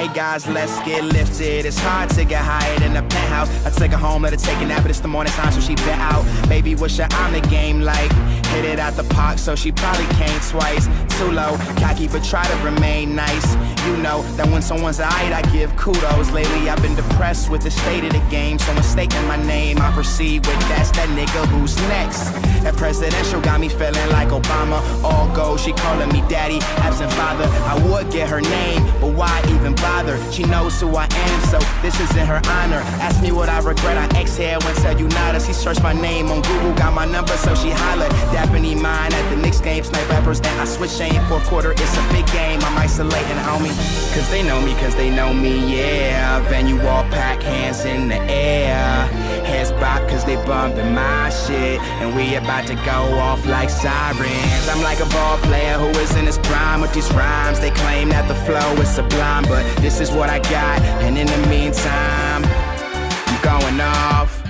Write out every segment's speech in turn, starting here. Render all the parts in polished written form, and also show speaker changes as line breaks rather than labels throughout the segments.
Hey guys, let's get lifted. It's hard to get higher than a penthouse. I took her home, let her take a nap, but it's the morning time, so she bit out. Baby, what's your on the game like? Hit it out the park, so she probably came twice. Too low, cocky, but try to remain nice. You know that when someone's alright, I give kudos. Lately, I've been depressed with the state of the game, so mistaking my name, I proceed with that's that nigga who's next. That presidential got me feeling like Obama. All gold, she calling me daddy, absent father. I would get her name, but why even bother? She knows who I am, so this is in her honor. Ask me what I regret, I exhale and tell you nada. She searched my name on Google, got my number, so she hollered. Dapping mine at the Knicks game, snipe rappers, then I switch aim. Fourth quarter, it's a big game, I'm isolating, homie. Cause they know me, yeah. Venue all packed, hands in the air. Heads bop cause they bumping my shit, and we about to go off like sirens. I'm like a ball player who is in his prime with these rhymes. They claim that the flow is sublime, but this is what I got, and in the meantime, I'm going off.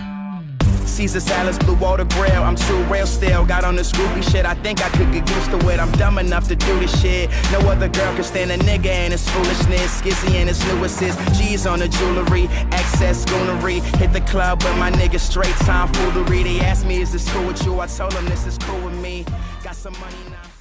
Caesar salads, blue water grill, I'm too real still. Got on this groupie shit, I think I could get used to it. I'm dumb enough to do this shit. No other girl can stand a nigga and his foolishness. Skizzy and his new assist, G's on the jewelry, excess goonery. Hit the club with my niggas, straight time foolery. They asked me, is this cool with you? I told them this is cool with me. Got some money now.